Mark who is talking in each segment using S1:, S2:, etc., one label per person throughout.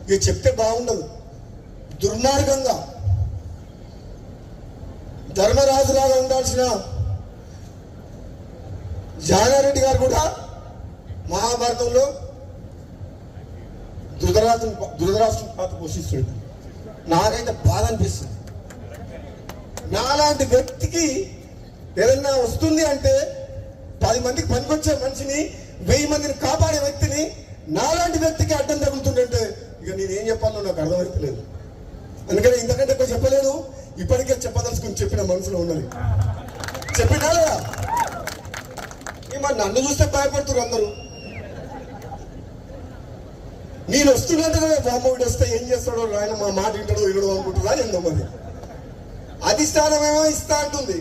S1: ఇక చెప్తే బాగుండదు. దుర్మార్గంగా ధర్మరాజులాగా ఉండాల్సిన జానారెడ్డి గారు కూడా మహాభారతంలో ధృతరాష్ట్రం పాత్ర పోషిస్తుంది. నాకైతే బాధ అనిపిస్తుంది. నాలాంటి వ్యక్తికి ఏదన్నా వస్తుంది అంటే 10 మందికి పనికొచ్చే మనిషిని 1000 మందిని కాపాడే వ్యక్తిని నాలాంటి వ్యక్తికి అడ్డం తగులుతుందంటే ఇక నేనేం చెప్పాలో నాకు అర్థమవుతలేదు. అందుకని ఇంతకంటే ఎక్కువ చెప్పలేదు. ఇప్పటికే చెప్పదలుచుకుని చెప్పిన మనసులో ఉన్నది చెప్పినా లేదా? మరి నన్ను చూస్తే భయపడుతున్నారు అందరూ. నేను వస్తున్నట్టుగా బామ్మవుడు వస్తే ఏం చేస్తాడో ఆయన మా మాట వింటాడో వినడో అనుకుంటున్నా. ఎంతో మంది అధిష్టానమేమో ఇస్తా అంటుంది.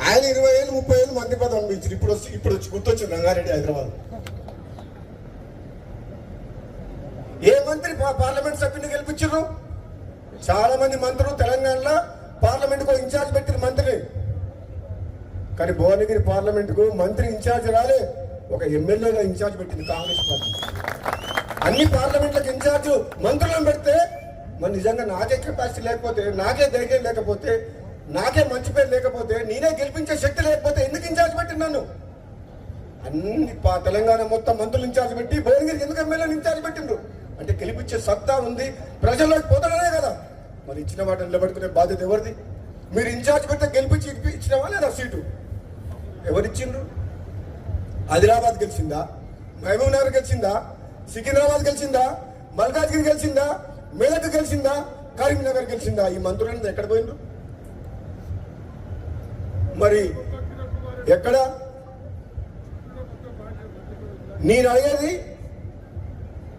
S1: ఆయన 20 ఏళ్ళు 30 ఏళ్ళు మంత్రి పదవి అనిపించారు. ఇప్పుడు వచ్చి గుర్తొచ్చింది రంగారెడ్డి హైదరాబాద్. ఏ మంత్రి పార్లమెంట్ సభ్యుని గెలిపించారు? చాలా మంది మంత్రులు తెలంగాణలో పార్లమెంట్ కు ఇన్ఛార్జ్ పెట్టిన మంత్రి. కానీ భువనగిరి పార్లమెంట్ కు మంత్రి ఇన్ఛార్జ్ రాలే, ఒక ఎమ్మెల్యేగా ఇన్ఛార్జ్ పెట్టింది కాంగ్రెస్ పార్టీ. అన్ని పార్లమెంట్లకు ఇన్ఛార్జ్ మంత్రులను పెడితే మరి నిజంగా నాకే కెపాసిటీ లేకపోతే, నాకే ధైర్యం లేకపోతే, నాకే మంచి పేరు లేకపోతే, నేనే గెలిపించే శక్తి లేకపోతే ఎందుకు ఇన్ఛార్జ్ పెట్టింది నన్ను? అన్ని తెలంగాణ మొత్తం మంత్రులు ఇన్ఛార్జ్ పెట్టి భువనగిరికి ఎందుకు ఎమ్మెల్యేలు ఇన్ఛార్జ్ పెట్టిండ్రు అంటే గెలిపించే సత్తా ఉంది, ప్రజల్లోకి పోతాడనే కదా. మరి ఇచ్చిన వాటిని నిలబెట్టుకునే బాధ్యత ఎవరిది? మీరు ఇన్ఛార్జ్ పెడితే గెలిపించి ఇచ్చినవా లేదా సీటు? ఎవరిచ్చిండ్రు? ఆదిలాబాద్ గెలిచిందా? మహబూబ్ నగర్ గెలిచిందా? సికింద్రాబాద్ గెలిచిందా? మల్కాజ్గిరి గెలిచిందా? మేదక్ గెలిచిందా? కరీంనగర్ గెలిచిందా? ఈ మంత్రులంతా ఎక్కడ పోయిండ్రు? మరి ఎక్కడ? నేను అడిగేది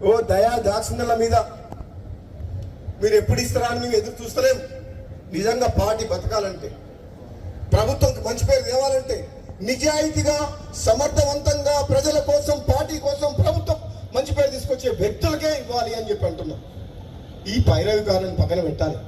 S1: ఓ దయా దాక్షిణ్యాల మీద మీరు ఎప్పుడు ఇస్తారా అని మేము ఎదురు చూస్తలేం. నిజంగా పార్టీ బతకాలంటే, ప్రభుత్వంకి మంచి పేరు తేవాలంటే, నిజాయితీగా సమర్థవంతంగా ప్రజల కోసం, పార్టీ కోసం, ప్రభుత్వం మంచి పేరు తీసుకొచ్చే వ్యక్తులకే ఇవ్వాలి అని చెప్పి అంటున్నాం. ఈ పైరవికారాన్ని పక్కన పెట్టాలి.